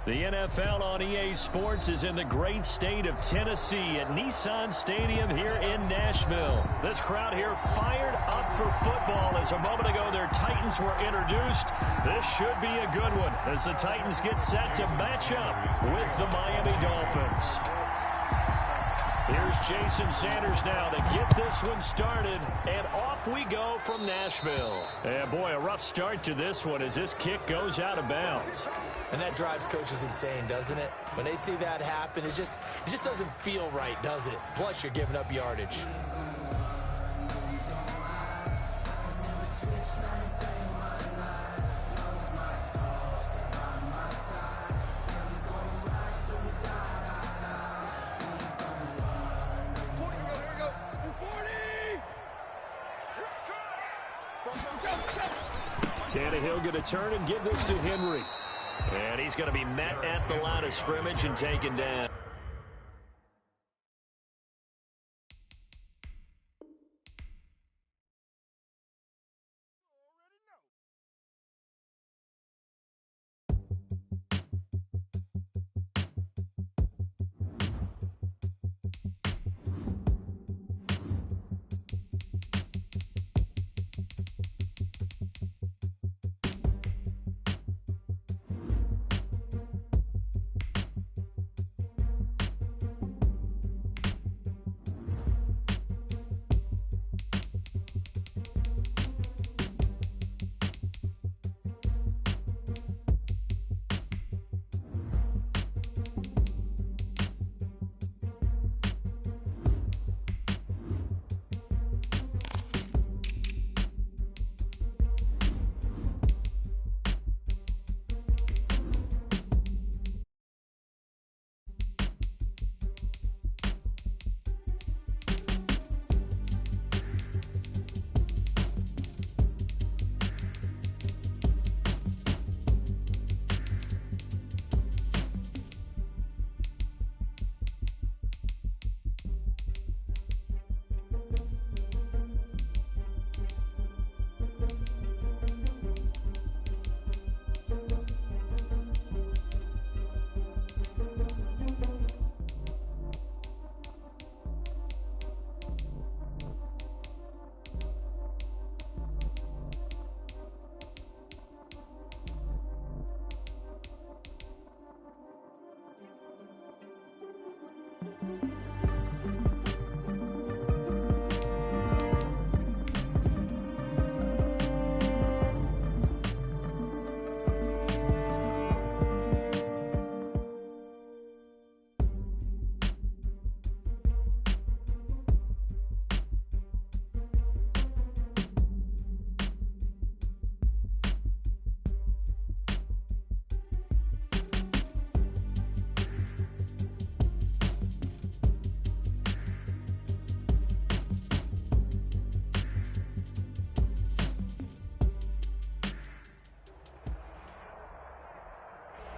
The NFL on EA Sports is in the great state of Tennessee at Nissan Stadium here in Nashville. This crowd here fired up for football as a moment ago their Titans were introduced. This should be a good one as the Titans get set to match up with the Miami Dolphins. Here's Jason Sanders now to get this one started, and off we go from Nashville. And boy, a rough start to this one as this kick goes out of bounds. And that drives coaches insane, doesn't it? When they see that happen, it just doesn't feel right, does it? Plus, you're giving up yardage. Tannehill going to turn and give this to Henry. And he's going to be met at the line of scrimmage and taken down.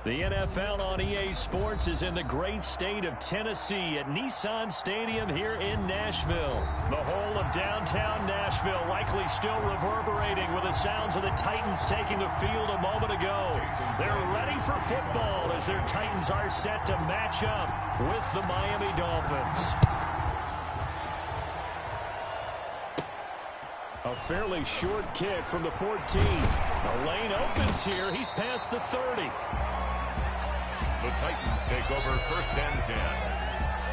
The NFL on EA Sports is in the great state of Tennessee at Nissan Stadium here in Nashville. The whole of downtown Nashville likely still reverberating with the sounds of the Titans taking the field a moment ago. They're ready for football as their Titans are set to match up with the Miami Dolphins. A fairly short kick from the 14. The lane opens here. He's past the 30. The Titans take over 1st and 10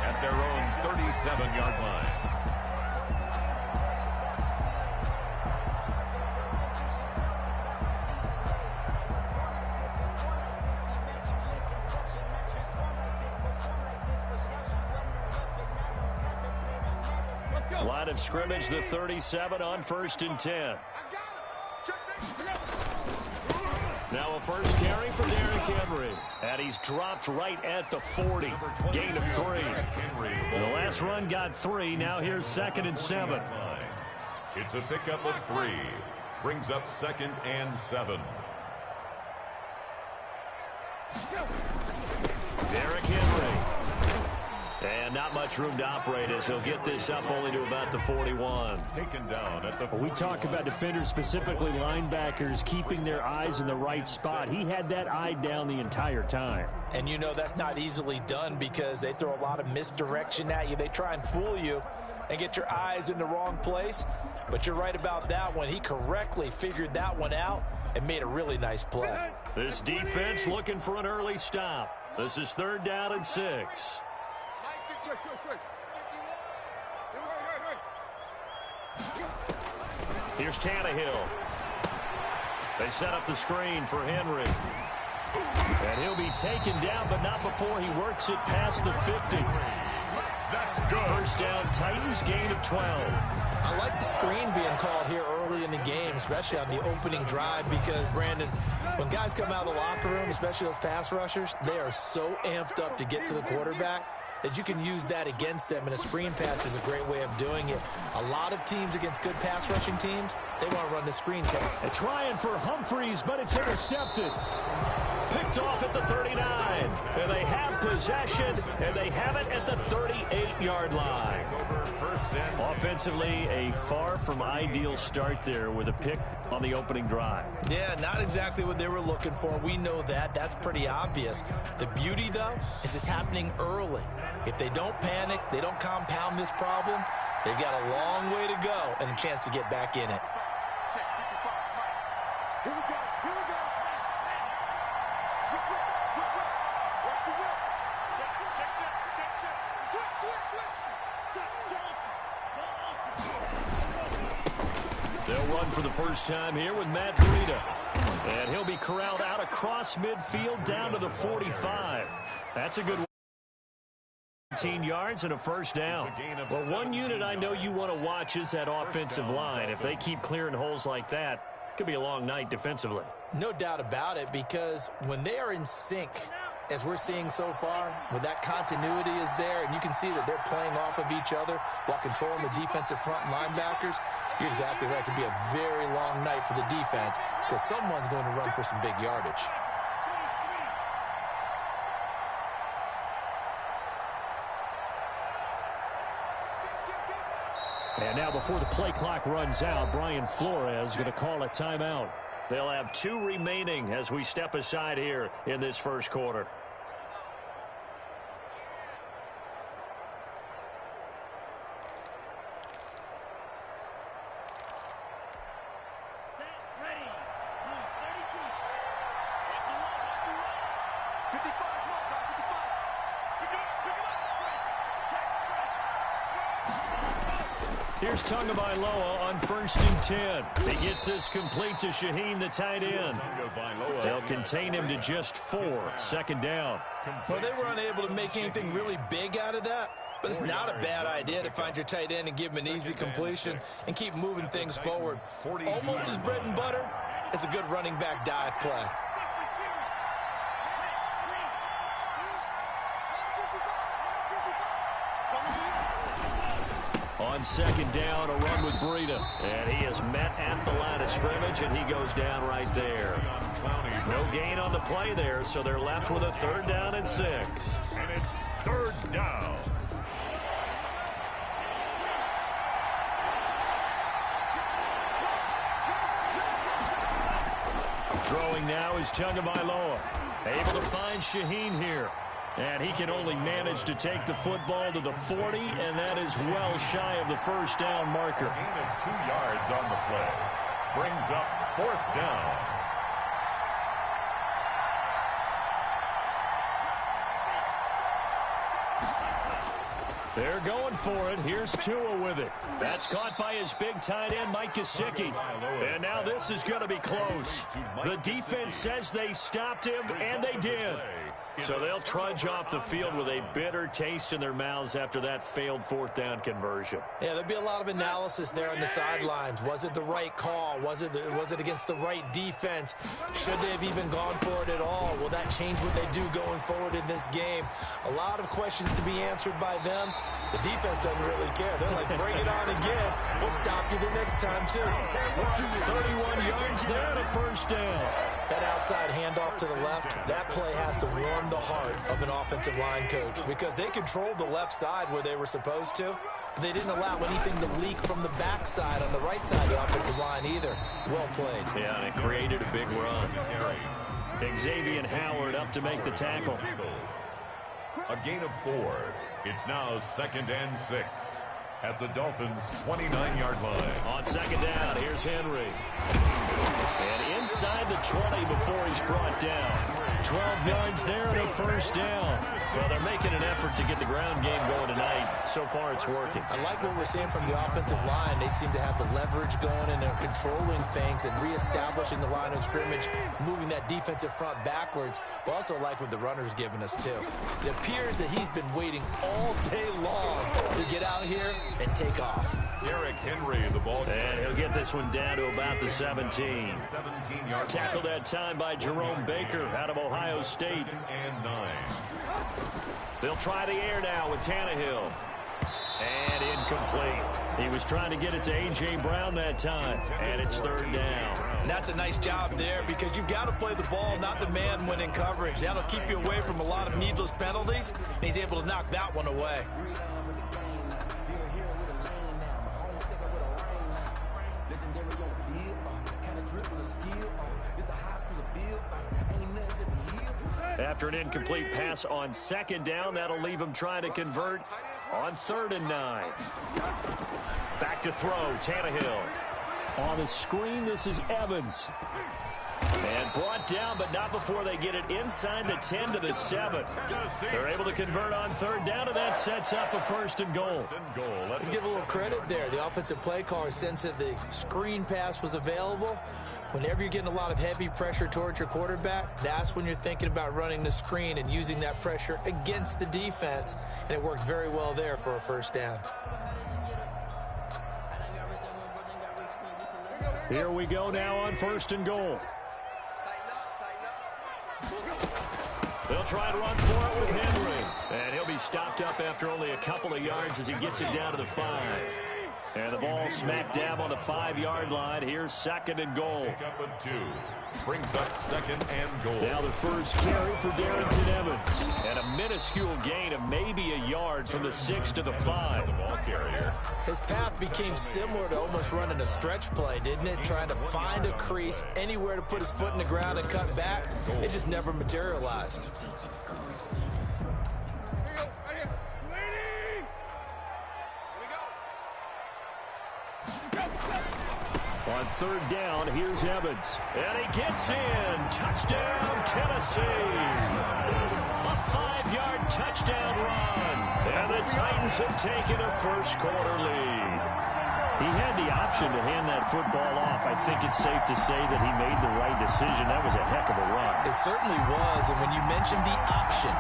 at their own 37-yard line. Line of scrimmage, the 37 on 1st and 10. Now a first carry for Derrick Henry. And he's dropped right at the 40. Gain of 3. The last run got 3. Now here's 2nd and 7. It's a pickup of 3. Brings up 2nd and 7. Derrick Henry. And not much room to operate as he'll get this up only to about the 41. Taken down at the 41. We talk about defenders, specifically linebackers, keeping their eyes in the right spot. He had that eye down the entire time. And you know that's not easily done because they throw a lot of misdirection at you. They try and fool you and get your eyes in the wrong place. But you're right about that one. He correctly figured that one out and made a really nice play. This defense looking for an early stop. This is 3rd down and 6. Here's Tannehill. They set up the screen for Henry. And he'll be taken down, but not before he works it past the 50. That's good. 1st down, Titans, gain of 12. I like the screen being called here early in the game, especially on the opening drive, because, Brandon, when guys come out of the locker room, especially those pass rushers, they are so amped up to get to the quarterback that you can use that against them, and a screen pass is a great way of doing it. A lot of teams against good pass rushing teams, they want to run the screen take. They're trying for Humphreys, but it's intercepted. Picked off at the 39. And they have possession, and they have it at the 38-yard line. Offensively, a far from ideal start there with a pick on the opening drive. Yeah, not exactly what they were looking for. We know that. That's pretty obvious. The beauty, though, is it's happening early. If they don't panic, they don't compound this problem, they've got a long way to go and a chance to get back in it. Here we go. They'll run for the first time here with Matt Breida. And he'll be corralled out across midfield down to the 45. That's a good 15 yards and a 1st down. Well, one unit I know you want to watch is that offensive line. If they keep clearing holes like that, it could be a long night defensively. No doubt about it, because when they are in sync, as we're seeing so far, when that continuity is there and you can see that they're playing off of each other while controlling the defensive front and linebackers, you're exactly right. It could be a very long night for the defense because someone's going to run for some big yardage. And now before the play clock runs out, Brian Flores going to call a timeout. They'll have 2 remaining as we step aside here in this first quarter. Here's Tagovailoa on 1st and 10. He gets this complete to Shaheen, the tight end. They'll contain him to just 4. 2nd down. Well, they were unable to make anything really big out of that, but it's not a bad idea to find your tight end and give him an easy completion and keep moving things forward. Almost as bread and butter as a good running back dive play. On 2nd down, a run with Breida. And he is met at the line of scrimmage, and he goes down right there. No gain on the play there, so they're left with a 3rd down and 6. And it's 3rd down. Throwing now is Tagovailoa. Able to find Shaheen here. And he can only manage to take the football to the 40, and that is well shy of the 1st down marker. Gain of 2 yards on the play. Brings up 4th down. They're going for it. Here's Tua with it. That's caught by his big tight end, Mike Gesicki. And now this is going to be close. The defense says they stopped him, and they did. So they'll trudge off the field with a bitter taste in their mouths after that failed 4th down conversion. Yeah, there'll be a lot of analysis there on the sidelines. Was it the right call? Was it against the right defense? Should they have even gone for it at all? Will that change what they do going forward in this game? A lot of questions to be answered by them. The defense doesn't really care. They're like, bring it on again. We'll stop you the next time, too. 31 yards there and a 1st down. That outside handoff to the left, that play has to warm the heart of an offensive line coach because they controlled the left side where they were supposed to. But they didn't allow anything to leak from the backside on the right side of the offensive line either. Well played. Yeah, and it created a big run. Xavier Howard up to make the tackle. A gain of 4. It's now 2nd and 6 at the Dolphins' 29-yard line. On second down, here's Henry. And inside the 20 before he's brought down. 12 yards there and a first down. Well, they're making an effort to get the ground game going tonight. So far, it's working. I like what we're seeing from the offensive line. They seem to have the leverage going, and they're controlling things and reestablishing the line of scrimmage, moving that defensive front backwards. But also like what the runner's giving us, too. It appears that he's been waiting all day long to get out here and take off. Derrick Henry, the ball. And he'll get this one down to about the 17. 17-yard Tackled that time by Jerome Baker out of Ohio State. and 9. They'll try the air now with Tannehill. And incomplete. He was trying to get it to A.J. Brown that time. And it's 3rd down. And that's a nice job there because you've got to play the ball, not the man when in coverage. That'll keep you away from a lot of needless penalties. And he's able to knock that one away. After an incomplete pass on 2nd down, that'll leave him trying to convert on 3rd and 9. Back to throw, Tannehill. On the screen, this is Evans. And brought down, but not before they get it inside the 10 to the 7. They're able to convert on 3rd down, and that sets up a 1st and goal. Let's give a little credit there. The offensive play caller sensed that the screen pass was available. Whenever you're getting a lot of heavy pressure towards your quarterback, that's when you're thinking about running the screen and using that pressure against the defense. And it worked very well there for a 1st down. Here we go now on 1st and goal. They'll try to run for it with Henry. And he'll be stopped up after only a couple of yards as he gets it down to the 5. And the ball smack dab on the 5-yard line. Here's 2nd and goal. Pick up a 2. Brings up 2nd and goal. Now the first carry for Darrington Evans. And a minuscule gain of maybe a yard from the 6 to the 5. The ball carrier. His path became similar to almost running a stretch play, didn't it? Trying to find a crease, anywhere to put his foot in the ground and cut back. It just never materialized. On 3rd down, here's Evans. And he gets in. Touchdown, Tennessee. A 5-yard touchdown run. And the Titans have taken a first-quarter lead. He had the option to hand that football off. I think it's safe to say that he made the right decision. That was a heck of a run. It certainly was. And when you mentioned the option,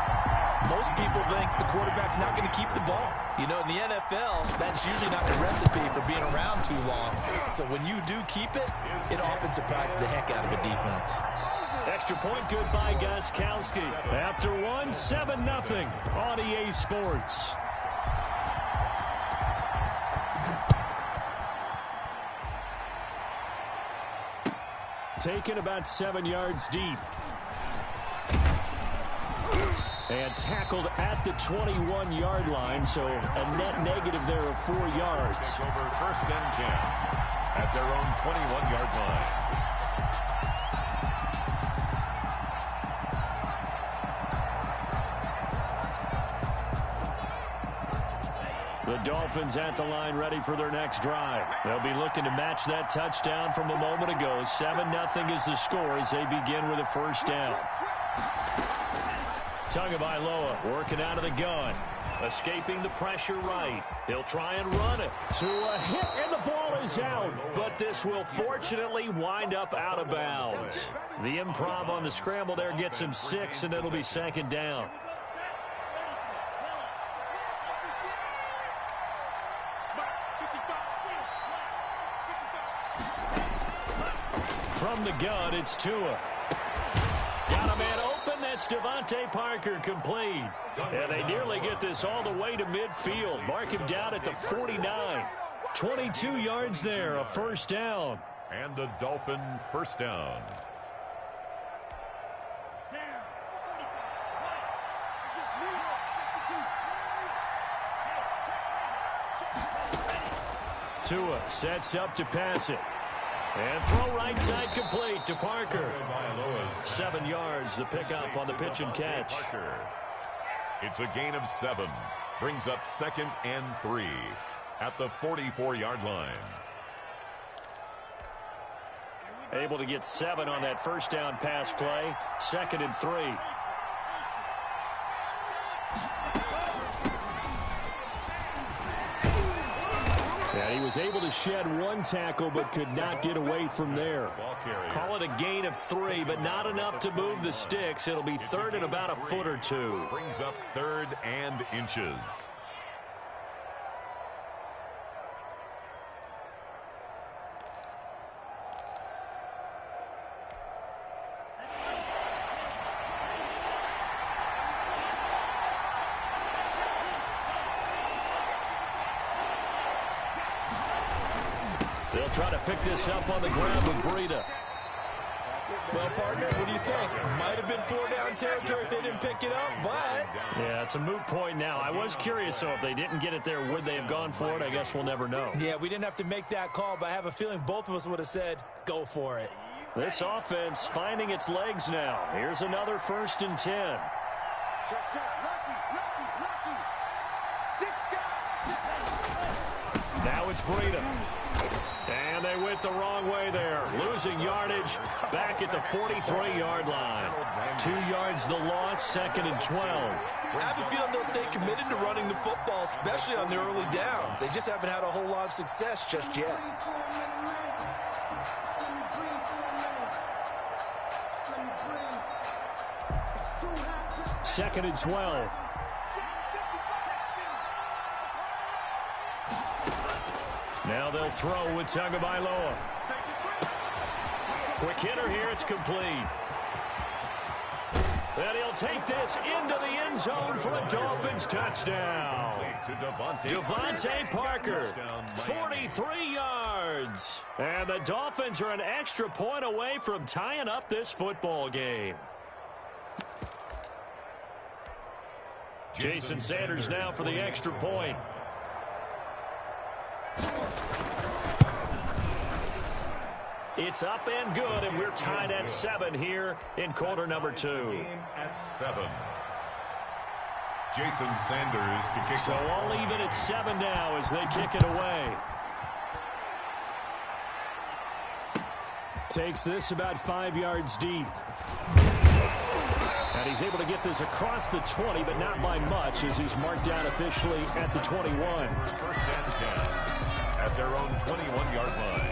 most people think the quarterback's not going to keep the ball. You know, in the NFL, that's usually not the recipe for being around too long. So when you do keep it, it often surprises the heck out of a defense. Extra point good by Gostkowski. After one, 7-0 on EA Sports. Taken about 7 yards deep. And tackled at the 21-yard line, so a net negative there of 4 yards. Over 1st and 10 at their own 21-yard line. The Dolphins at the line ready for their next drive. They'll be looking to match that touchdown from a moment ago. 7-0 is the score as they begin with a 1st down. Tagovailoa working out of the gun. Escaping the pressure right. He'll try and run it. To a hit, and the ball is out. But this will fortunately wind up out of bounds. The improv on the scramble there gets him 6, and it'll be 2nd down. From the gun, it's Tua. Got a man open. That's Devontae Parker complete. And they nearly get this all the way to midfield. Mark him down at the 49. 22 yards there, a 1st down. And a Dolphin 1st down. Tua sets up to pass it. And throw right side complete to Parker. 7 yards, the pickup on the pitch and catch. It's a gain of 7. Brings up 2nd and 3 at the 44-yard line. Able to get 7 on that first down pass play. 2nd and 3. And he was able to shed 1 tackle but could not get away from there. Call it a gain of 3, but not enough to move the sticks. It'll be 3rd and about a foot or 2. Brings up 3rd and inches. They'll try to pick this up on the ground with Breida. Well, partner, what do you think? Might have been 4-down territory if they didn't pick it up, but... Yeah, it's a moot point now. I was curious, so if they didn't get it there, would they have gone for it? I guess we'll never know. Yeah, we didn't have to make that call, but I have a feeling both of us would have said, go for it. This offense finding its legs now. Here's another 1st and 10. Now it's Breida. And they went the wrong way there. Losing yardage back at the 43-yard line. 2 yards the loss, 2nd and 12. I have a feeling they'll stay committed to running the football, especially on their early downs. They just haven't had a whole lot of success just yet. Second and 12. Now they'll throw with Tagovailoa. Quick hitter here, it's complete. And he'll take this into the end zone for a Dolphins touchdown. Devontae Parker, 43 yards. And the Dolphins are an extra point away from tying up this football game. Jason Sanders now for the extra point. It's up and good, and we're tied at 7 here in quarter number 2. At 7. Jason Sanders to kick. So all even at 7 now as they kick it away. Takes this about 5 yards deep. And he's able to get this across the 20, but not by much as he's marked down officially at the 21. 1st and 10 at their own 21-yard line.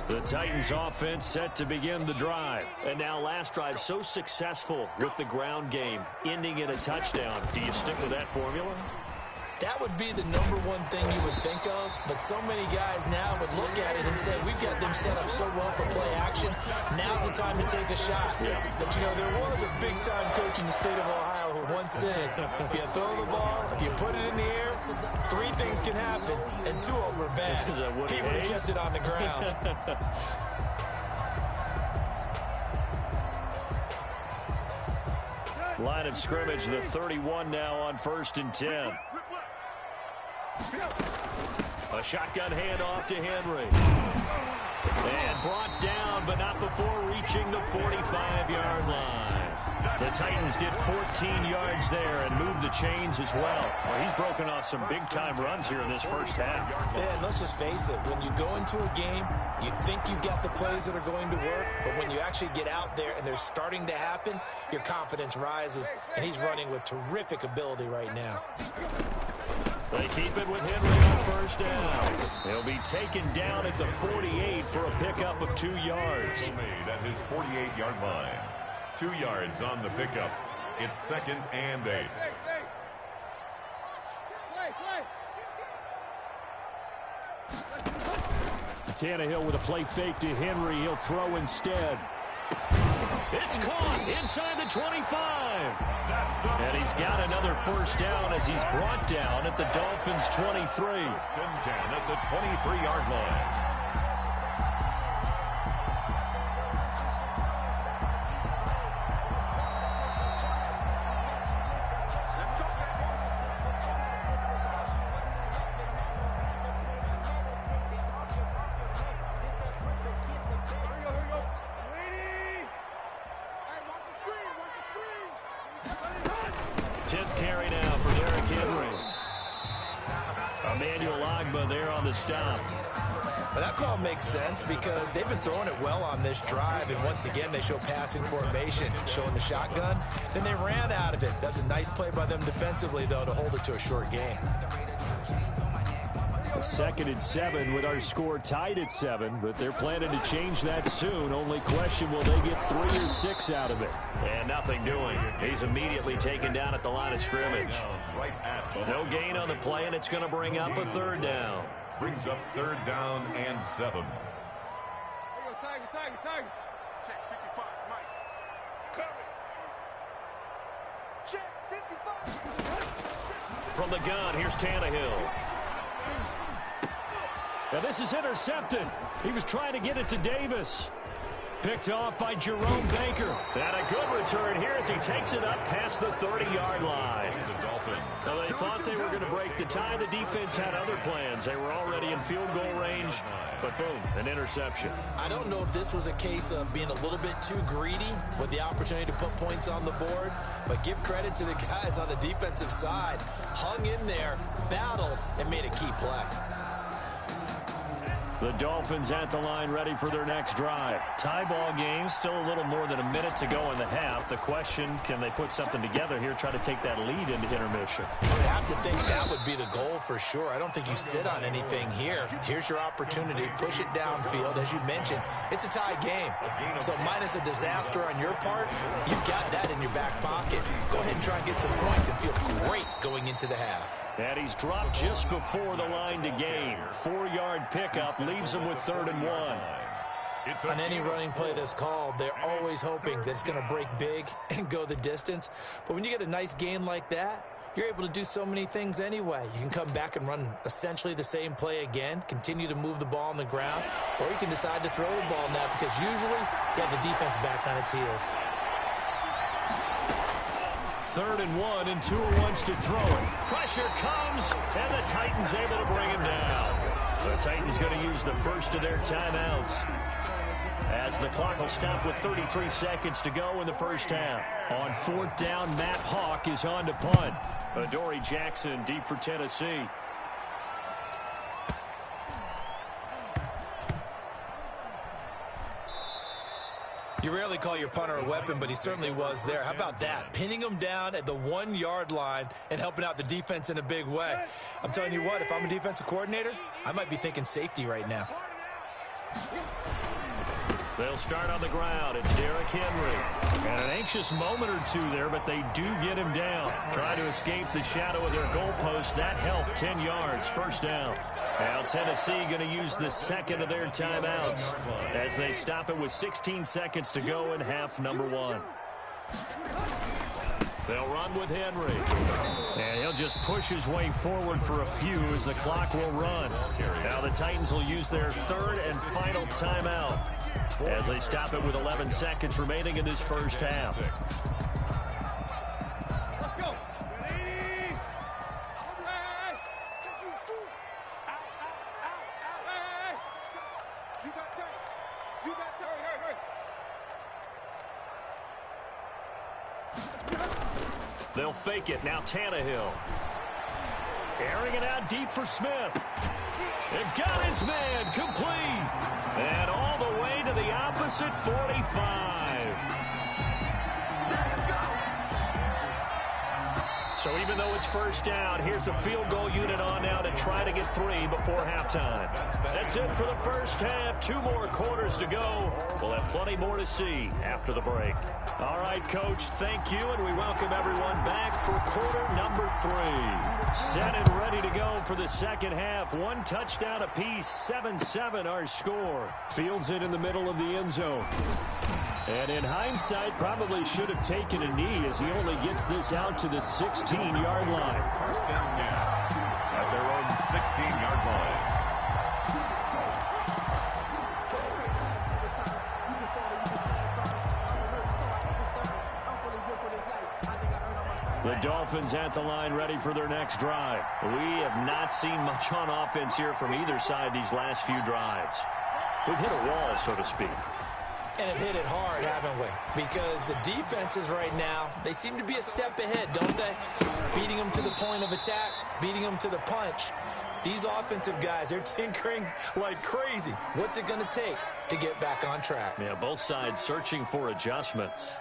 The Titans offense set to begin the drive. And now last drive so successful with the ground game, ending in a touchdown. Do you stick with that formula? That would be the #1 thing you would think of, but so many guys now would look at it and say, we've got them set up so well for play action, now's the time to take a shot. Yeah. But, you know, there was a big-time coach in the state of Ohio who once said, if you throw the ball, if you put it in the air, 3 things can happen, and 2 of them are bad. He would have kept it on the ground. Line of scrimmage, the 31 now on 1st and 10. A shotgun handoff to Henry. And brought down, but not before reaching the 45-yard line. The Titans get 14 yards there and move the chains as well. He's broken off some big-time runs here in this first half. Yeah, and let's just face it. When you go into a game, you think you've got the plays that are going to work, but when you actually get out there and they're starting to happen, your confidence rises, and he's running with terrific ability right now. They keep it with Henry on 1st down. He'll be taken down at the 48 for a pickup of 2 yards. Made at his 48-yard line. 2 yards on the pickup. It's 2nd and 8. Tannehill with a play fake to Henry. He'll throw instead. It's That's caught inside the 25. And he's got another first down as he's brought down at the Dolphins' 23. 10 at the 23-yard line. Stop. Well, that call makes sense because they've been throwing it well on this drive, and once again they show passing formation, showing the shotgun. Then they ran out of it. That's a nice play by them defensively, though, to hold it to a short game. 2nd and 7 with our score tied at 7, but they're planning to change that soon. Only question, will they get 3 or 6 out of it? And nothing doing. He's immediately taken down at the line of scrimmage. No gain on the play, and it's going to bring up a 3rd down. Brings up 3rd down and 7. Check 55, Mike. Check 55. From the gun, here's Tannehill. Now this is intercepted. He was trying to get it to Davis. Picked off by Jerome Baker. And a good return here as he takes it up past the 30-yard line. Now they thought they were going to break the tie. The defense had other plans. They were already in field goal range, but boom, an interception. I don't know if this was a case of being a little bit too greedy with the opportunity to put points on the board, but give credit to the guys on the defensive side. Hung in there, battled, and made a key play. The Dolphins at the line ready for their next drive. Tie ball game, still a little more than a minute to go in the half. The question, can they put something together here, try to take that lead into intermission? I have to think that would be the goal for sure. I don't think you sit on anything here. Here's your opportunity. Push it downfield. As you mentioned, it's a tie game. So minus a disaster on your part, you've got that in your back pocket. Go ahead and try and get some points and feel great going into the half. And he's dropped just before the line to gain. 4-yard pickup leaves him with 3rd and 1. On any running play that's called, they're always hoping that it's going to break big and go the distance. But when you get a nice gain like that, you're able to do so many things anyway. You can come back and run essentially the same play again, continue to move the ball on the ground, or you can decide to throw the ball now because usually you have the defense back on its heels. 3rd and 1, and Tua wants to throw it. Pressure comes, and the Titans able to bring him down. The Titans going to use the first of their timeouts as the clock will stop with 33 seconds to go in the first half. On 4th down, Matt Hawk is on to punt. Adoree Jackson deep for Tennessee. You rarely call your punter a weapon, but he certainly was there. How about that? Pinning him down at the 1-yard line and helping out the defense in a big way. I'm telling you what, if I'm a defensive coordinator, I might be thinking safety right now. They'll start on the ground. It's Derrick Henry. And an anxious moment or two there, but they do get him down. Trying to escape the shadow of their goalpost. That helped. 10 yards, first down. Now Tennessee going to use the 2nd of their timeouts as they stop it with 16 seconds to go in half number 1. They'll run with Henry. And he'll just push his way forward for a few as the clock will run. Now the Titans will use their 3rd and final timeout as they stop it with 11 seconds remaining in this first half. They'll fake it. Now Tannehill. Airing it out deep for Smith. It got his man complete. And all the way to the opposite 45. So even though it's first down, here's the field goal unit on now to try to get 3 before halftime. That's it for the first half. 2 more quarters to go. We'll have plenty more to see after the break. All right, Coach, thank you, and we welcome everyone back for quarter number 3. Set and ready to go for the second half. 1 touchdown apiece, 7-7 our score. Fields it in the middle of the end zone. And in hindsight, probably should have taken a knee as he only gets this out to the 16-yard line. First and 10 at their own 16-yard line. The Dolphins at the line ready for their next drive. We have not seen much on offense here from either side these last few drives. We've hit a wall, so to speak. And have hit it hard, haven't we? Because the defenses right now, they seem to be a step ahead, don't they? Beating them to the point of attack, beating them to the punch. These offensive guys, they're tinkering like crazy. What's it going to take to get back on track? Yeah, both sides searching for adjustments.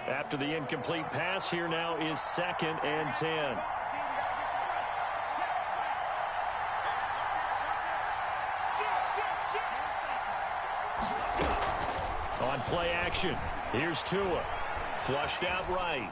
After the incomplete pass, here now is 2nd and 10. On play action, here's Tua. Flushed out right.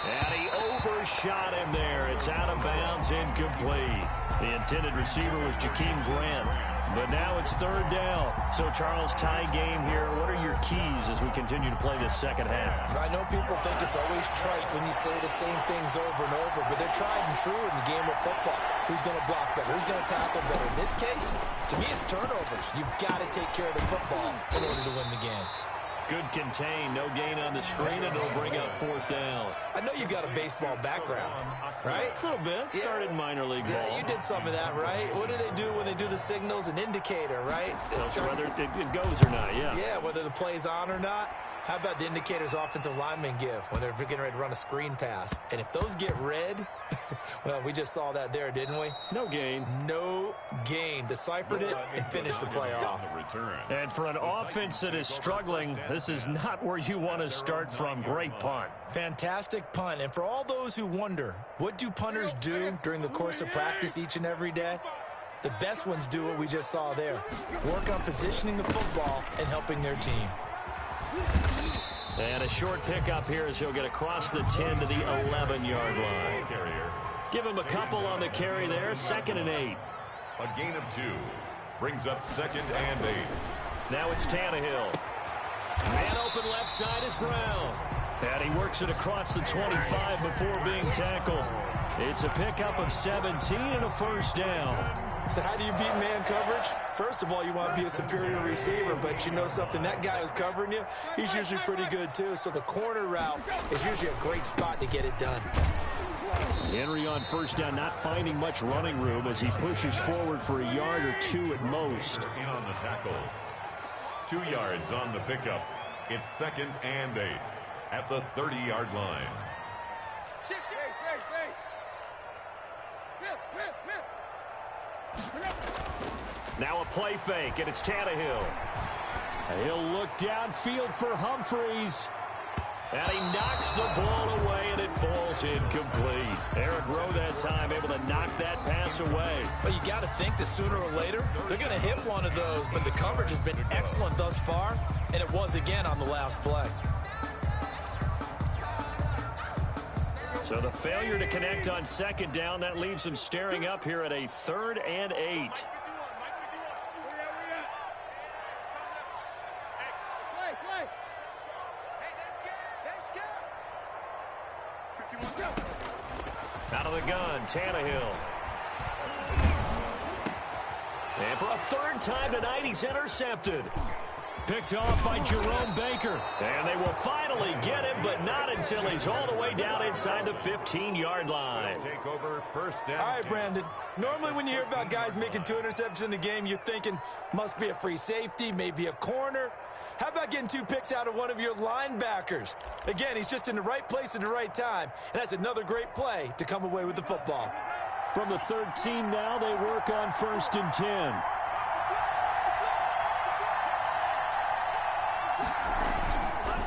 And he overshot him there. It's out of bounds, incomplete. The intended receiver was Jakeem Grant. But now it's 3rd down. So, Charles, tie game here. What are your keys as we continue to play this second half? I know people think it's always trite when you say the same things over and over, but they're tried and true in the game of football. Who's going to block better? Who's going to tackle better? In this case, to me, it's turnovers. You've got to take care of the football in order to win the game. Good contain, no gain on the screen, and it'll bring up 4th down. I know you got a baseball background, right? A little bit. Started in minor league ball. Yeah, you did some of that, right? What do they do when they do the signals? An indicator, right? Whether it goes or not, yeah. Yeah, whether the play's on or not. How about the indicators offensive linemen give when they're getting ready to run a screen pass? And if those get red, well, we just saw that there, didn't we? No gain. No gain. Deciphered it and finished the play off. And for an offense that is struggling, this is not where you want to start from. Great punt. Fantastic punt. And for all those who wonder, what do punters do during the course of practice each and every day? The best ones do what we just saw there. Work on positioning the football and helping their team. And a short pickup here as he'll get across the 10 to the 11-yard line. Give him a couple on the carry there. 2nd and 8. A gain of 2 brings up 2nd and 8. Now it's Tannehill. Man open left side is Brown. And he works it across the 25 before being tackled. It's a pickup of 17 and a 1st down. So how do you beat man coverage? First of all, you want to be a superior receiver, but you know something, that guy who's covering you, he's usually pretty good too. So the corner route is usually a great spot to get it done. Henry on 1st down, not finding much running room as he pushes forward for a yard or 2 at most. In on the tackle. 2 yards on the pickup. It's 2nd and 8 at the 30-yard line. Now a play fake, and it's Tannehill. He'll look downfield for Humphreys. And he knocks the ball away, and it falls incomplete. Eric Rowe that time able to knock that pass away. Well, you got to think that sooner or later, they're going to hit one of those, but the coverage has been excellent thus far, and it was again on the last play. So the failure to connect on 2nd down, that leaves him staring up here at a 3rd and 8. Out of the gun, Tannehill. And for a 3rd time tonight, he's intercepted. Picked off by Jerome Baker. And they will finally get him, but not until he's all the way down inside the 15-yard line. Take over 1st down. All right, Brandon. Normally when you hear about guys making 2 interceptions in the game, you're thinking must be a free safety, maybe a corner. How about getting 2 picks out of one of your linebackers? Again, he's just in the right place at the right time, and that's another great play to come away with the football. From the 13 now, they work on 1st and 10.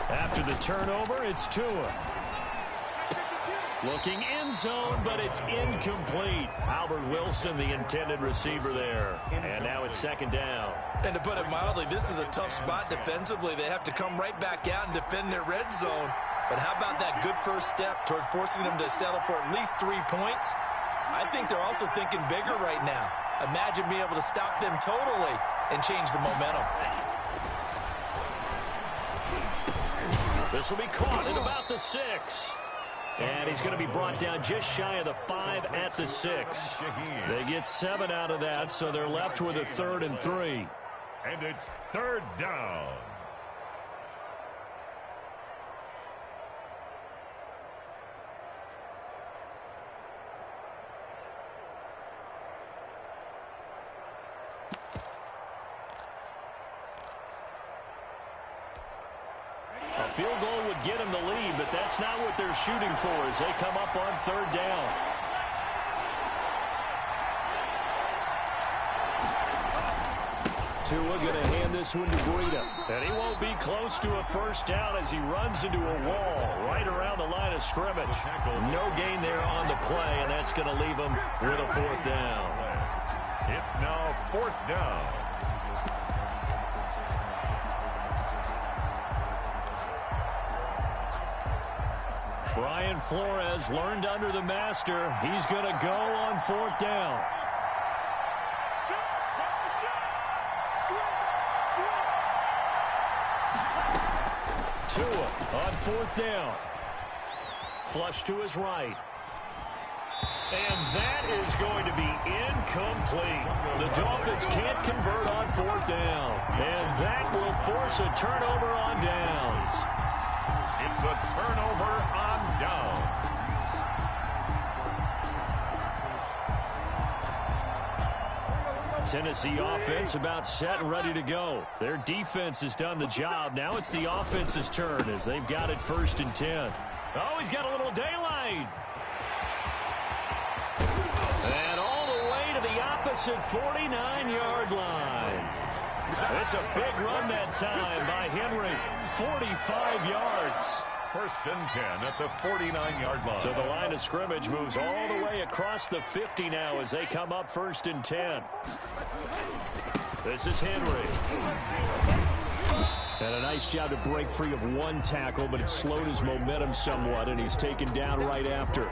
After the turnover, it's Tua. Looking end zone, but it's incomplete. Albert Wilson, the intended receiver there. And now it's 2nd down. And to put it mildly, this is a tough spot defensively. They have to come right back out and defend their red zone. But how about that good first step towards forcing them to settle for at least 3 points? I think they're also thinking bigger right now. Imagine being able to stop them totally and change the momentum. This will be caught at about the 6. And he's going to be brought down just shy of the 5 at the 6. They get 7 out of that, so they're left with a 3rd and 3. And it's 3rd down. A field goal would get him the lead, but that's not what they're shooting for as they come up on 3rd down. Tua going to hand this one to Breida. And he won't be close to a 1st down as he runs into a wall right around the line of scrimmage. No gain there on the play, and that's going to leave him with a 4th down. It's now 4th down. Brian Flores learned under the master. He's going to go on 4th down. Tua on 4th down. Flush to his right. And that is going to be incomplete. The Dolphins can't convert on 4th down. And that will force a turnover on downs. It's a turnover on downs. Tennessee offense about set and ready to go. Their defense has done the job. Now it's the offense's turn as they've got it 1st and 10. Oh, he's got a little daylight. And all the way to the opposite 49-yard line. It's a big run that time by Henry. 45 yards. 1st and 10 at the 49-yard line. So the line of scrimmage moves all the way across the 50 now as they come up 1st and 10. This is Henry. And a nice job to break free of one tackle, but it slowed his momentum somewhat, and he's taken down right after.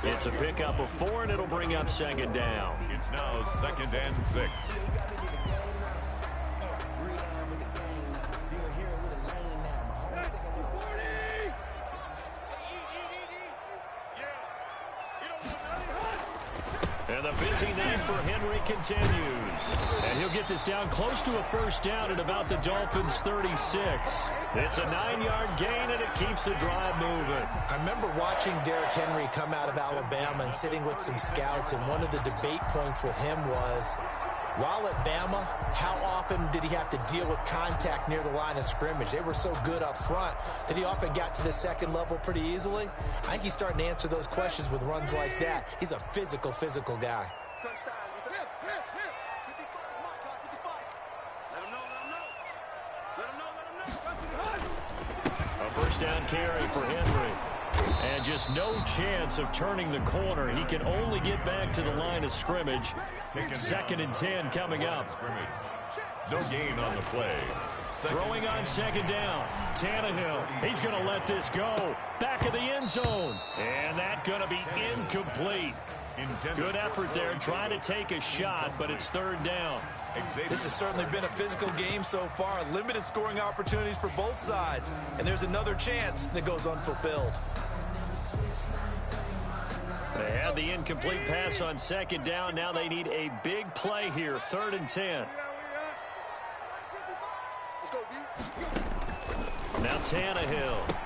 It's a pickup of 4, and it'll bring up 2nd down. It's now 2nd and 6. And the busy night for Henry continues. And he'll get this down close to a 1st down at about the Dolphins' 36. It's a 9-yard gain, and it keeps the drive moving. I remember watching Derrick Henry come out of Alabama and sitting with some scouts, and one of the debate points with him was, while at Bama, how often did he have to deal with contact near the line of scrimmage? They were so good up front that he often got to the 2nd level pretty easily. I think he's starting to answer those questions with runs like that. He's a physical guy. A 1st down carry for Henry. And just no chance of turning the corner. He can only get back to the line of scrimmage. 2nd and 10 coming up. No gain on the play. Throwing on 2nd down. Tannehill. He's going to let this go. Back of the end zone. And that's going to be incomplete. Good effort there trying to take a shot, but it's 3rd down. This has certainly been a physical game so far. Limited scoring opportunities for both sides. And there's another chance that goes unfulfilled. They had the incomplete pass on 2nd down. Now they need a big play here. 3rd and 10. Now Tannehill.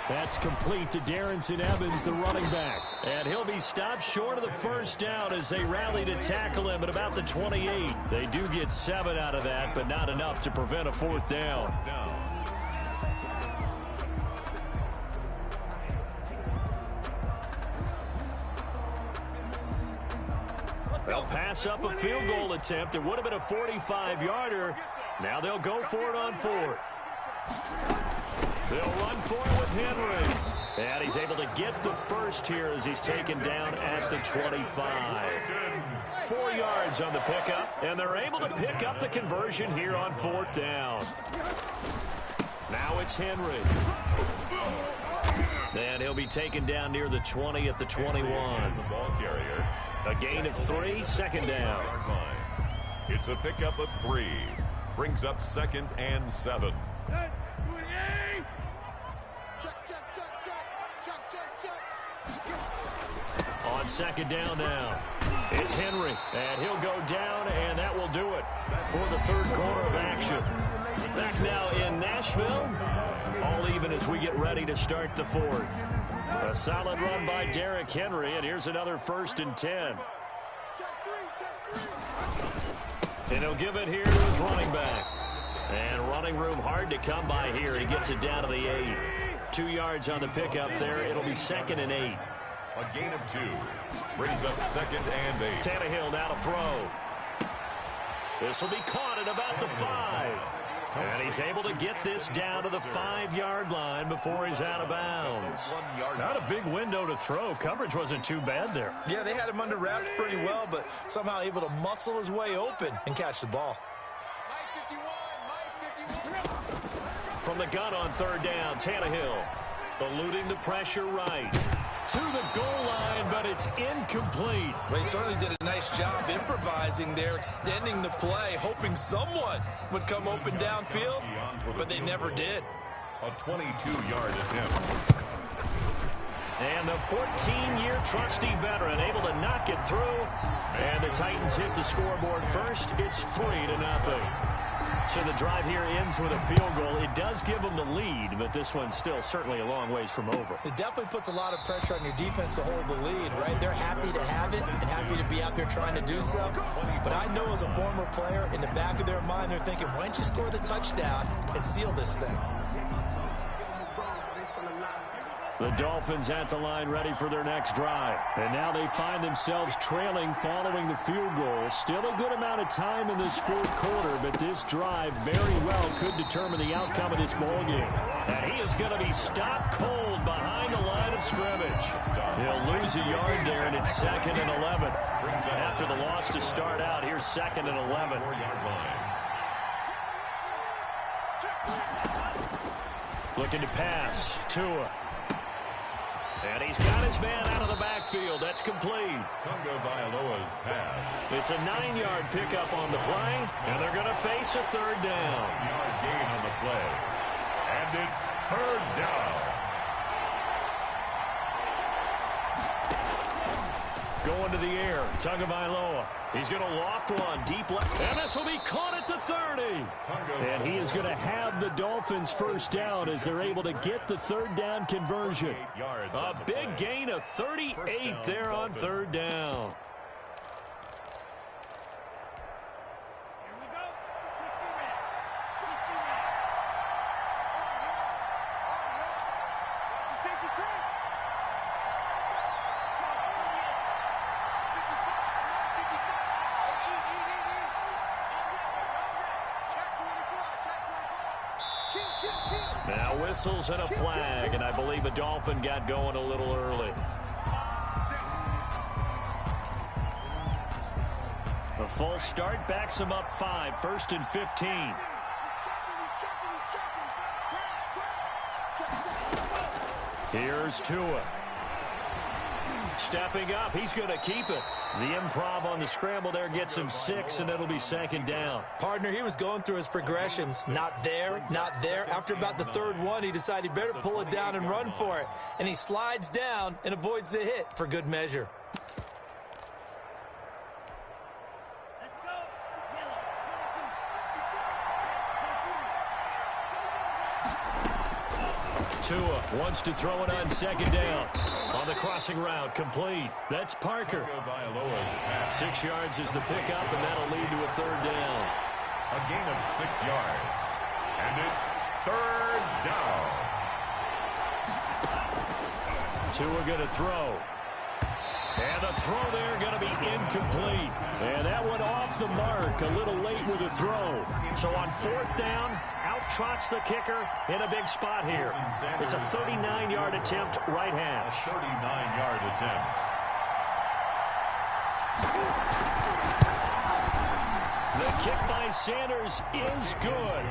That's complete to Darrington Evans, the running back. And he'll be stopped short of the 1st down as they rally to tackle him at about the 28. They do get 7 out of that, but not enough to prevent a 4th down. They'll pass up a field goal attempt. It would have been a 45-yarder. Now they'll go for it on 4th. They'll run for it with Henry. And he's able to get the 1st here as he's taken down at the 25. 4 yards on the pickup, and they're able to pick up the conversion here on 4th down. Now it's Henry. And he'll be taken down near the 20 at the 21. The ball carrier. A gain of 3, second down. It's a pickup of 3. Brings up 2nd and 7. On second down now, it's Henry, and he'll go down, and that will do it for the third quarter of action. Back now in Nashville, all even as we get ready to start the fourth. A solid run by Derrick Henry, and here's another 1st and 10. And he'll give it here to his running back. And running room hard to come by here. He gets it down to the 8. 2 yards on the pickup there. It'll be 2nd and 8. A gain of 2. Brings up 2nd and 8. Tannehill now to throw. This will be caught at about the 5. And he's able to get this down to the 5-yard line before he's out of bounds. Not a big window to throw. Coverage wasn't too bad there. Yeah, they had him under wraps pretty well, but somehow able to muscle his way open and catch the ball. From the gun on 3rd down, Tannehill eluding the pressure right to the goal line, but it's incomplete. Well, he certainly did a nice job improvising there, extending the play, hoping someone would come open downfield, but they never did. A 22-yard attempt. And the 14-year trusty veteran able to knock it through, and the Titans hit the scoreboard first. It's 3-0. So the drive here ends with a field goal. It does give them the lead, but this one's still certainly a long ways from over. It definitely puts a lot of pressure on your defense to hold the lead, right? They're happy to have it and happy to be out there trying to do so. But I know as a former player, in the back of their mind, they're thinking, why don't you score the touchdown and seal this thing? The Dolphins at the line ready for their next drive. And now they find themselves trailing following the field goal. Still a good amount of time in this fourth quarter, but this drive very well could determine the outcome of this ball game. And he is going to be stopped cold behind the line of scrimmage. He'll lose a yard there, and it's 2nd and 11. After the loss to start out, here's 2nd and 11. Looking to pass. Tua. And he's got his man out of the backfield. That's complete. Tonga Bailoa's pass. It's a 9-yard pickup on the play, and they're going to face a 3rd down. 3-yard gain on the play. And it's 3rd down. Going to the air, Tagovailoa. He's going to loft one deep left, and this will be caught at the 30. And he is going to have the Dolphins first down as they're able to get the 3rd down conversion. A big gain of 38 there on 3rd down. Now whistles and a flag, and I believe a Dolphin got going a little early. A false start backs him up 5, 1st and 15. Here's Tua. Stepping up, he's going to keep it. The improv on the scramble there gets him 6, and it'll be 2nd down. Partner, he was going through his progressions. Not there, not there. After about the 3rd one, he decided he better pull it down and run for it. And he slides down and avoids the hit for good measure. Tua wants to throw it on 2nd down. On the crossing route, complete. That's Parker. 6 yards is the pickup, and that'll lead to a 3rd down. A gain of 6 yards. And it's 3rd down. Tua going to throw. And the throw there going to be incomplete. And that went off the mark a little late with a throw. So on 4th down, out trots the kicker in a big spot here. It's a 39-yard attempt, right hash. 39-yard attempt. The kick by Sanders is good.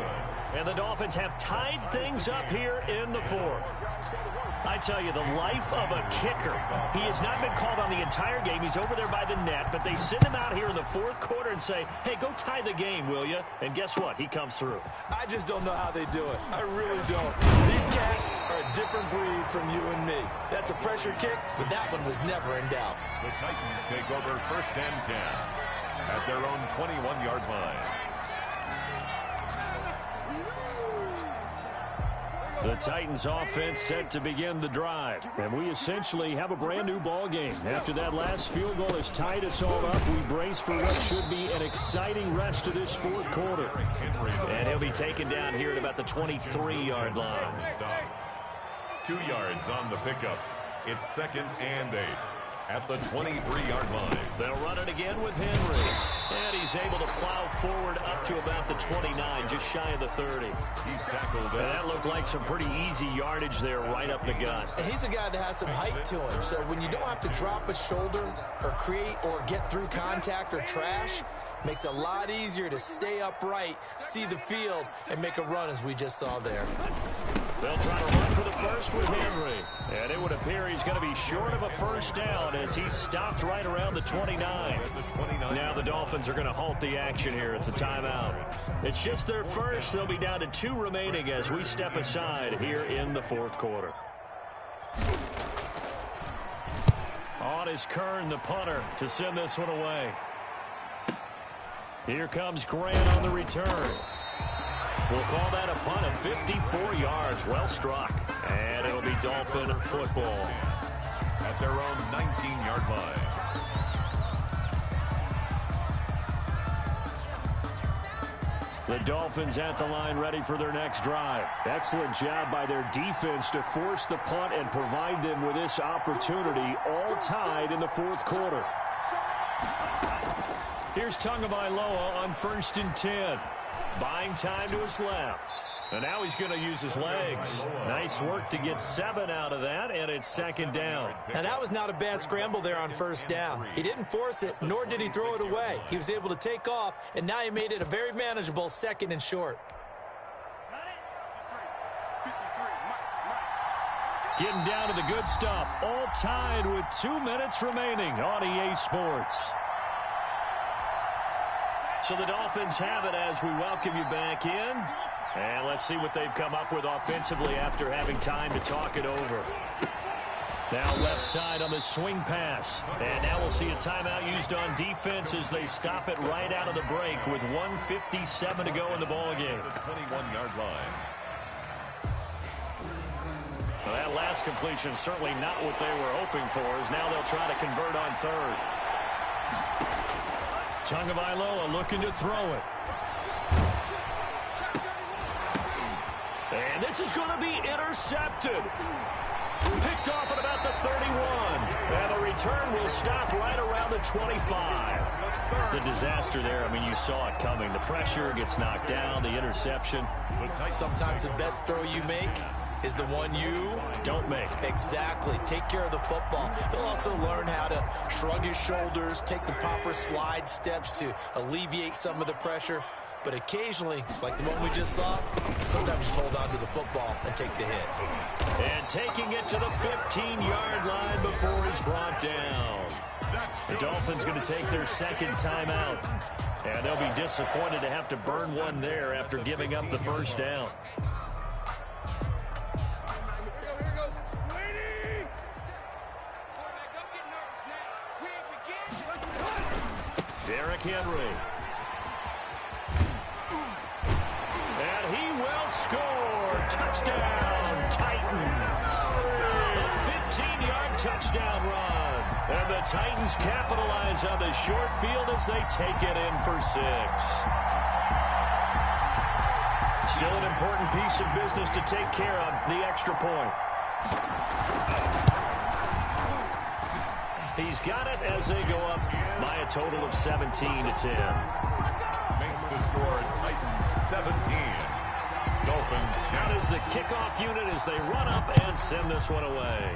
And the Dolphins have tied things up here in the 4th. I tell you, the life of a kicker. He has not been called on the entire game. He's over there by the net, but they send him out here in the fourth quarter and say, hey, go tie the game, will you? And guess what? He comes through. I just don't know how they do it. I really don't. These cats are a different breed from you and me. That's a pressure kick, but that one was never in doubt. The Titans take over 1st and 10 at their own 21-yard line. The Titans offense set to begin the drive. And we essentially have a brand new ball game. After that last field goal has tied us all up, we brace for what should be an exciting rest of this fourth quarter. And he'll be taken down here at about the 23-yard line. 2 yards on the pickup. It's 2nd and 8 at the 23-yard line. They'll run it again with Henry. And he's able to plow forward up to about the 29, just shy of the 30. He's tackled. And that looked like some pretty easy yardage there right up the gut. And he's a guy that has some height to him, so when you don't have to drop a shoulder or create or get through contact or trash, makes it a lot easier to stay upright, see the field, and make a run as we just saw there. They'll try to run for the first with Henry. And it would appear he's going to be short of a first down as he stopped right around the 29. Now the Dolphins are going to halt the action here. It's a timeout. It's just their first. They'll be down to 2 remaining as we step aside here in the fourth quarter. On is Kern, the punter, to send this one away. Here comes Grant on the return. We'll call that a punt of 54 yards. Well struck. And it'll be Dolphin football at their own 19-yard line. The Dolphins at the line ready for their next drive. Excellent job by their defense to force the punt and provide them with this opportunity, all tied in the fourth quarter. Here's Tagovailoa on 1st and 10. Buying time to his left. And now he's going to use his legs. Nice work to get 7 out of that, and it's 2nd down. And that was not a bad scramble there on 1st down. He didn't force it, nor did he throw it away. He was able to take off, and now he made it a very manageable 2nd and short. Getting down to the good stuff. All tied with 2 minutes remaining on EA Sports. So the Dolphins have it as we welcome you back in. And let's see what they've come up with offensively after having time to talk it over. Now left side on the swing pass. And now we'll see a timeout used on defense as they stop it right out of the break with 1:57 to go in the ballgame. 21-yard line. Well, that last completion certainly not what they were hoping for, as now they'll try to convert on 3rd. Tagovailoa looking to throw it. And this is going to be intercepted. Picked off at about the 31. And the return will stop right around the 25. The disaster there, I mean, you saw it coming. The pressure gets knocked down, the interception. Sometimes the best throw you make is the one you don't make. Exactly. Take care of the football. He'll also learn how to shrug his shoulders, take the proper slide steps to alleviate some of the pressure. But occasionally, like the one we just saw, sometimes just hold on to the football and take the hit. And taking it to the 15-yard line before he's brought down. The Dolphins going to take their 2nd timeout. And they'll be disappointed to have to burn one there after giving up the first down. Derrick Henry. And he will score. Touchdown, Titans. A 15-yard touchdown run. And the Titans capitalize on the short field as they take it in for 6. Still an important piece of business to take care of, the extra point. He's got it as they go up by a total of 17-10. Makes the score Titans 17. Dolphins 10. Out is the kickoff unit as they run up and send this one away.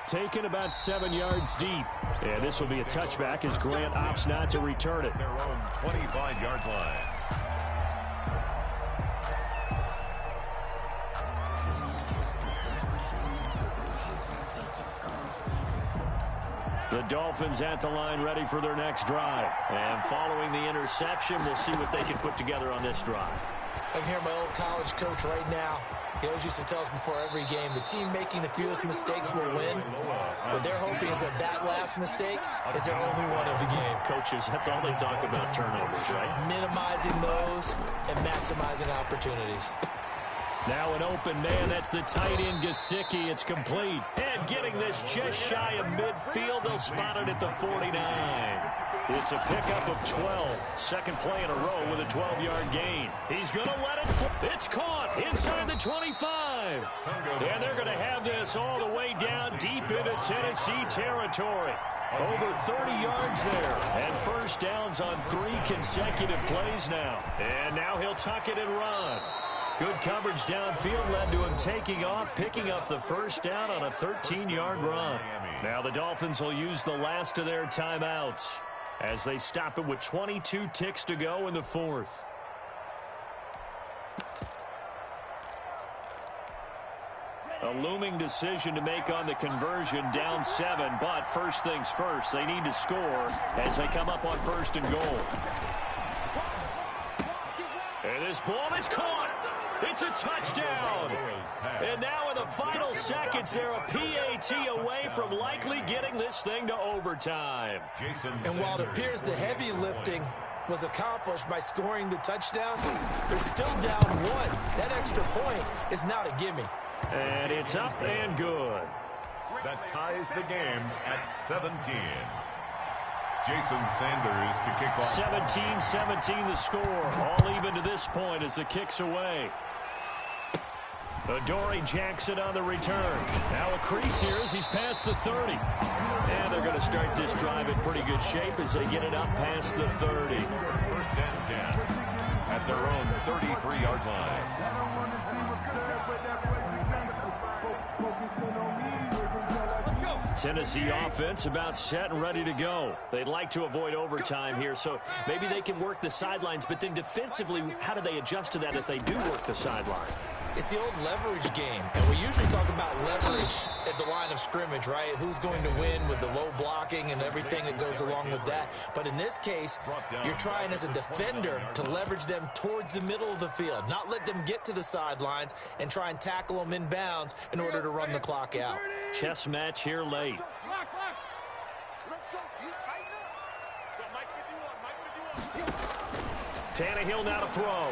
Taken about 7 yards deep. And this will be a touchback as Grant opts not to return it. Their own 25-yard line. The Dolphins at the line ready for their next drive. And following the interception, we'll see what they can put together on this drive. I can hear my old college coach right now. He always used to tell us before every game, the team making the fewest mistakes will win. What they're hoping is that that last mistake is their only one of the game. Coaches, that's all they talk about, turnovers, right? Minimizing those and maximizing opportunities. Now an open man, that's the tight end Gesicki. It's complete. And getting this just shy of midfield, they'll spot it at the 49. It's a pickup of 12. Second play in a row with a 12-yard gain. He's going to let it fly. It's caught inside the 25. And they're going to have this all the way down deep into Tennessee territory. Over 30 yards there. And first downs on 3 consecutive plays now. And now he'll tuck it and run. Good coverage downfield led to him taking off, picking up the first down on a 13-yard run. Now the Dolphins will use the last of their timeouts as they stop it with 22 ticks to go in the fourth. A looming decision to make on the conversion, down 7, but first things first, they need to score as they come up on first and goal. And this ball is caught. It's a touchdown. And now in the final seconds, they're a PAT away from likely getting this thing to overtime. And while it appears the heavy lifting was accomplished by scoring the touchdown, they're still down 1. That extra point is not a gimme. And it's up and good. That ties the game at 17. Jason Sanders to kick off. 17-17 the score. All even to this point as the kick's away. Adoree Jackson on the return. Now a crease here as he's past the 30. And they're going to start this drive in pretty good shape as they get it up past the 30. First and 10 at their own 33-yard line. Tennessee offense about set and ready to go. They'd like to avoid overtime here, so maybe they can work the sidelines, but then defensively, how do they adjust to that if they do work the sideline? It's the old leverage game, and we usually talk about leverage at the line of scrimmage, right? Who's going to win with the low blocking and everything that goes along with that. But in this case, you're trying as a defender to leverage them towards the middle of the field, not let them get to the sidelines and try and tackle them in bounds in order to run the clock out. Chess match here late. Let's go. You tighten up. Tannehill now to throw.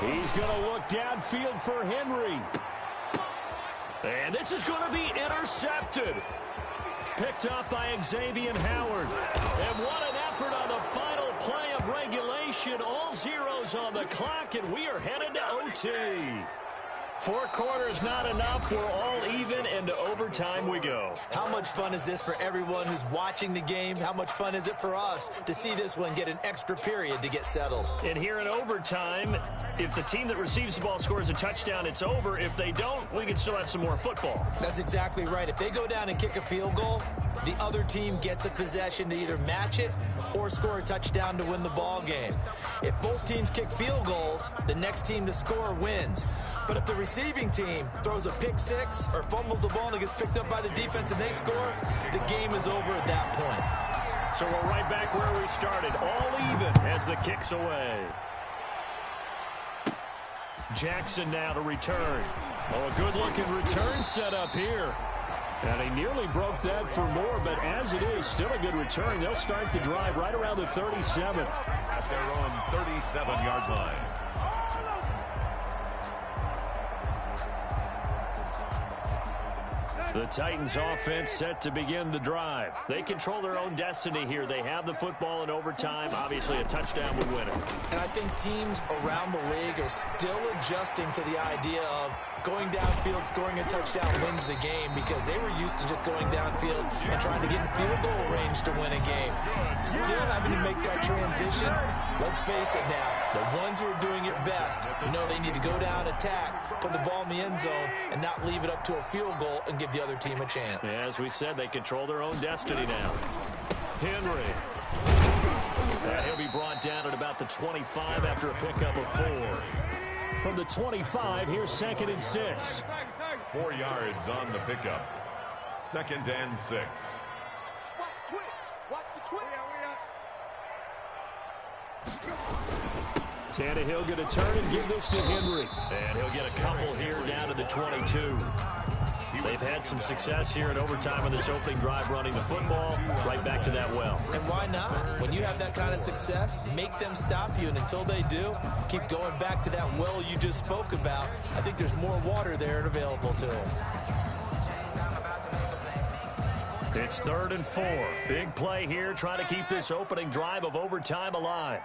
He's going to look downfield for Henry. And this is going to be intercepted. Picked up by Xavier Howard. And what an effort on the final play of regulation. All zeros on the clock, and we are headed to OT. 4 quarters not enough. We're all even, and to overtime we go. How much fun is this for everyone who's watching the game? How much fun is it for us to see this one get an extra period to get settled? And here in overtime, if the team that receives the ball scores a touchdown, it's over. If they don't, we can still have some more football. That's exactly right. If they go down and kick a field goal, the other team gets a possession to either match it or score a touchdown to win the ball game. If both teams kick field goals, the next team to score wins. But if the receiving team throws a pick six or fumbles the ball and it gets picked up by the defense and they score, the game is over at that point. So we're right back where we started, all even as the kick's away. Jackson now to return. Oh, a good-looking return set up here. And he nearly broke that for more, but as it is, still a good return. They'll start the drive right around the 37. At their own 37-yard line. The Titans offense set to begin the drive. They control their own destiny here. They have the football in overtime. Obviously, a touchdown would win it. And I think teams around the league are still adjusting to the idea of going downfield, scoring a touchdown wins the game, because they were used to just going downfield and trying to get in field goal range to win a game. Still having to make that transition. Let's face it now, the ones who are doing it best know they need to go down, attack, put the ball in the end zone, and not leave it up to a field goal and give the other team a chance. Yeah, as we said, they control their own destiny now. Henry. And he'll be brought down at about the 25 after a pickup of 4. From the 25, here's 2nd and 6. 4 yards on the pickup. 2nd and 6. Tannehill going to turn and give this to Henry. And he'll get a couple here down to the 22. They've had some success here in overtime on this opening drive running the football right back to that well. And why not? When you have that kind of success, make them stop you. And until they do, keep going back to that well you just spoke about. I think there's more water there and available to them. It's 3rd and 4. Big play here, trying to keep this opening drive of overtime alive.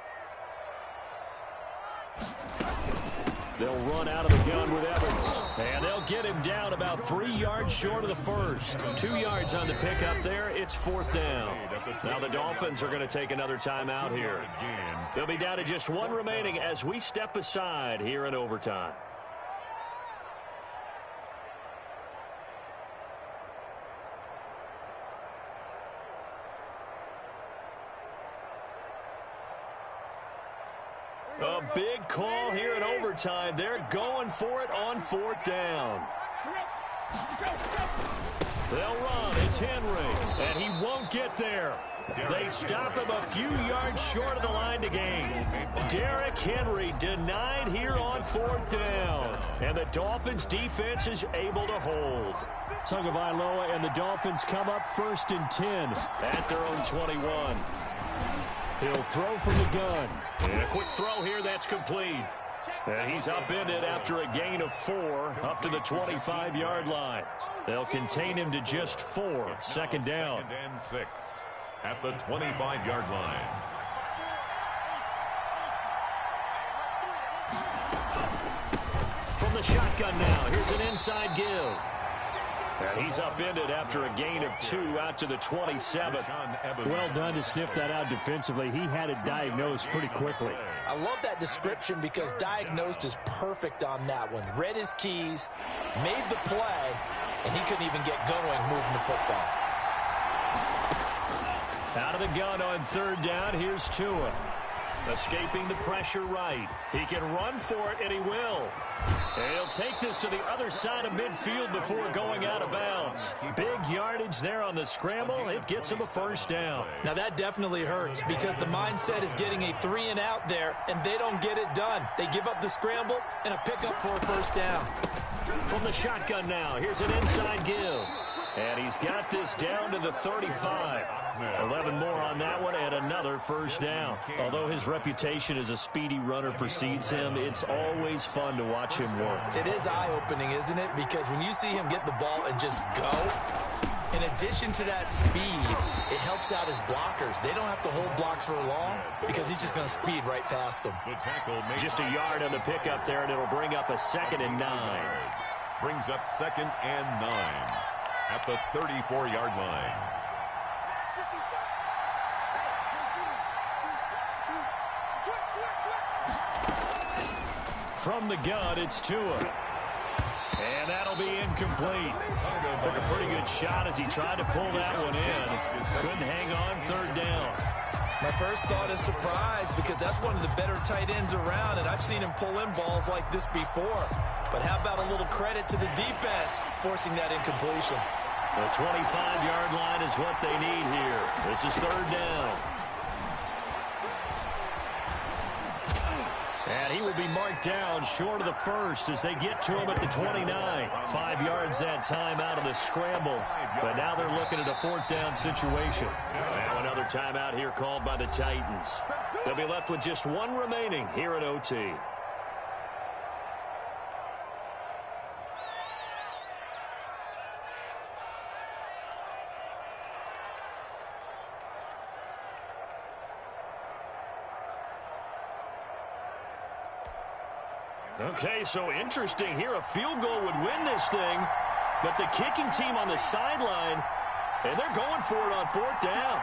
They'll run out of the gun with Evans. And they'll get him down about 3 yards short of the first. 2 yards on the pickup there. It's 4th down. Now the Dolphins are going to take another timeout here. They'll be down to just 1 remaining as we step aside here in overtime. A big call here in overtime. They're going for it on 4th down. They'll run. It's Henry. And he won't get there. They stop him a few yards short of the line to gain. Derrick Henry denied here on 4th down. And the Dolphins defense is able to hold. Tagovailoa and the Dolphins come up 1st and 10 at their own 21. He'll throw from the gun. And a quick throw here that's complete. And he's upended after a gain of 4 up to the 25-yard line. They'll contain him to just 4. 2nd down. 2nd and 6 at the 25-yard line. From the shotgun now, here's an inside give. And he's upended after a gain of 2 out to the 27. Well done to sniff that out defensively. He had it diagnosed pretty quickly. I love that description because diagnosed is perfect on that one. Read his keys, made the play, and he couldn't even get going moving the football. Out of the gun on 3rd down, here's Tua. Escaping the pressure right. He can run for it, and he will. And he'll take this to the other side of midfield before going out of bounds. Big yardage there on the scramble. It gets him a 1st down. Now that definitely hurts because the mindset is getting a 3 and out there, and they don't get it done. They give up the scramble and a pickup for a 1st down. From the shotgun now, here's an inside give. And he's got this down to the 35. 11 more on that one and another 1st down. Although his reputation as a speedy runner precedes him, it's always fun to watch him work. It is eye-opening, isn't it? Because when you see him get the ball and just go, in addition to that speed, it helps out his blockers. They don't have to hold blocks for long because he's just going to speed right past them. Just a yard on the pickup there, and it'll bring up a 2nd and 9. Brings up 2nd and 9 at the 34-yard line. From the gun, it's Tua. And that'll be incomplete. Took a pretty good shot as he tried to pull that one in. Couldn't hang on 3rd down. My first thought is surprise because that's one of the better tight ends around, and I've seen him pull in balls like this before. But how about a little credit to the defense forcing that incompletion? The 25-yard line is what they need here. This is 3rd down. And he will be marked down short of the 1st as they get to him at the 29. 5 yards that time out of the scramble. But now they're looking at a 4th down situation. Now another timeout here called by the Titans. They'll be left with just 1 remaining here at OT. Okay, so interesting here. A field goal would win this thing, but the kicking team on the sideline, and they're going for it on 4th down.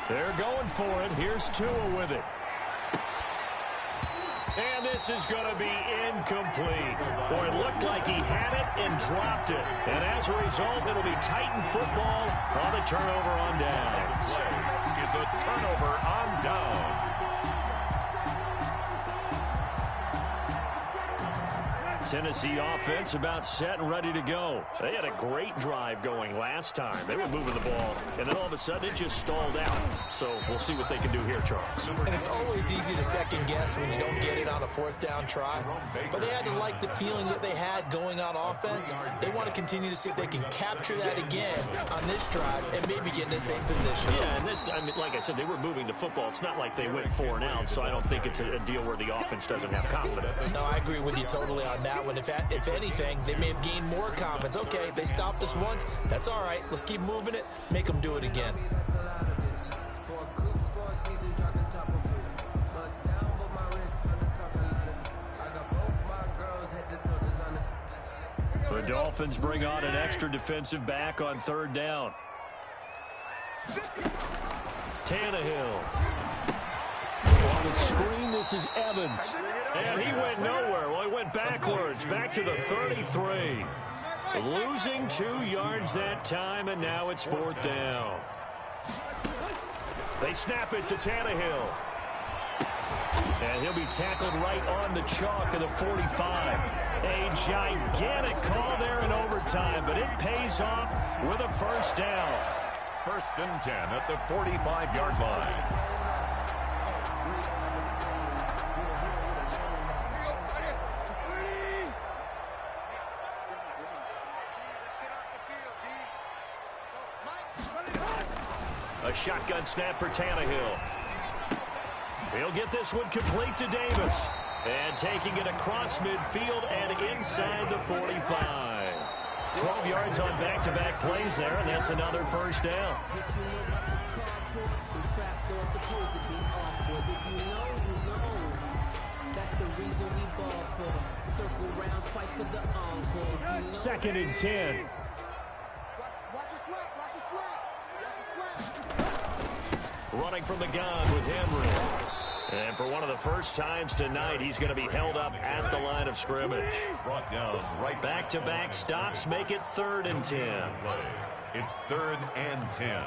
They're going for it. Here's Tua with it. And this is going to be incomplete. Boy, it looked like he had it and dropped it. And as a result, it'll be Titan football on the turnover on downs. Play is a turnover on downs. Tennessee offense about set and ready to go. They had a great drive going last time. They were moving the ball, and then all of a sudden it just stalled out. So we'll see what they can do here, Charles. And it's always easy to second guess when you don't get it on a fourth down try. But they had to like the feeling that they had going on offense. They want to continue to see if they can capture that again on this drive and maybe get in the same position. Yeah, and that's, I mean, like I said, they were moving the football. It's not like they went 4 and out, so I don't think it's a deal where the offense doesn't have confidence. No, I agree with you totally on that one. If anything, they may have gained more confidence. Okay, they stopped us once. That's all right. Let's keep moving it. Make them do it again. The Dolphins bring on an extra defensive back on 3rd down. Tannehill. On the screen, this is Evans. And he went nowhere. Well, he went backwards, back to the 33. Losing 2 yards that time, and now it's 4th down. They snap it to Tannehill. And he'll be tackled right on the chalk of the 45. A gigantic call there in overtime, but it pays off with a 1st down. 1st and 10 at the 45-yard line. A shotgun snap for Tannehill. He'll get this one complete to Davis. And taking it across midfield and inside the 45. 12 yards on back-to-back plays there, and that's another 1st down. Second and 10. Running from the gun with Henry. And for one of the first times tonight, he's going to be held up at the line of scrimmage. Brought down right. Back-to-back stops make it 3rd and 10. It's 3rd and 10.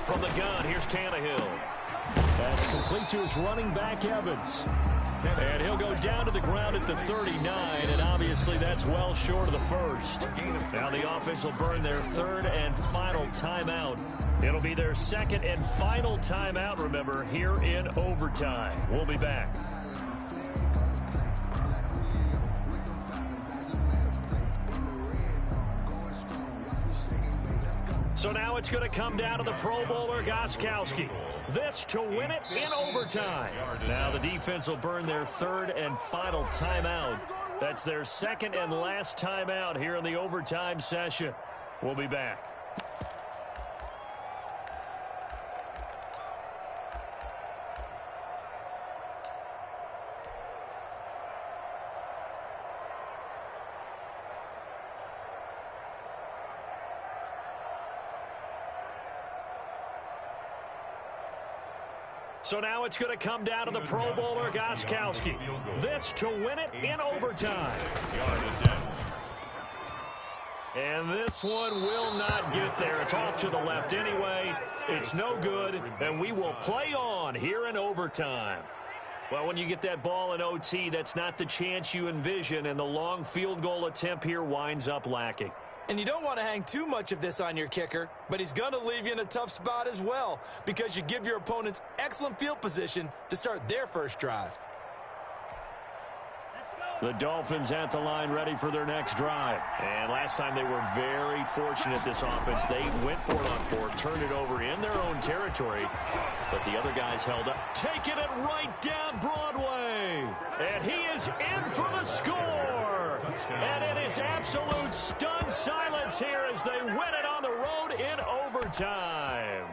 From the gun, here's Tannehill. That's complete to his running back, Evans. And he'll go down to the ground at the 39, and obviously that's well short of the 1st. Now the offense will burn their 3rd and final timeout. It'll be their 2nd and final timeout, remember, here in overtime. We'll be back. So now it's going to come down to the Pro Bowler, Gostkowski. This to win it in overtime. Now the defense will burn their 3rd and final timeout. That's their 2nd and last timeout here in the overtime session. We'll be back. So now it's going to come down to the Pro Bowler, Gostkowski. This to win it in overtime. And this one will not get there. It's off to the left anyway. It's no good, and we will play on here in overtime. Well, when you get that ball in OT, that's not the chance you envision, and the long field goal attempt here winds up lacking. And you don't want to hang too much of this on your kicker, but he's going to leave you in a tough spot as well because you give your opponents excellent field position to start their first drive. The Dolphins at the line ready for their next drive. And last time they were very fortunate, this offense. They went for it on 4, turned it over in their own territory, but the other guys held up. Taking it right down Broadway. And he is in for the score. And it is absolute stunned silence here as they win it on the road in overtime.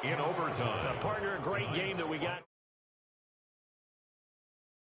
In overtime. Partner, a great game that we got.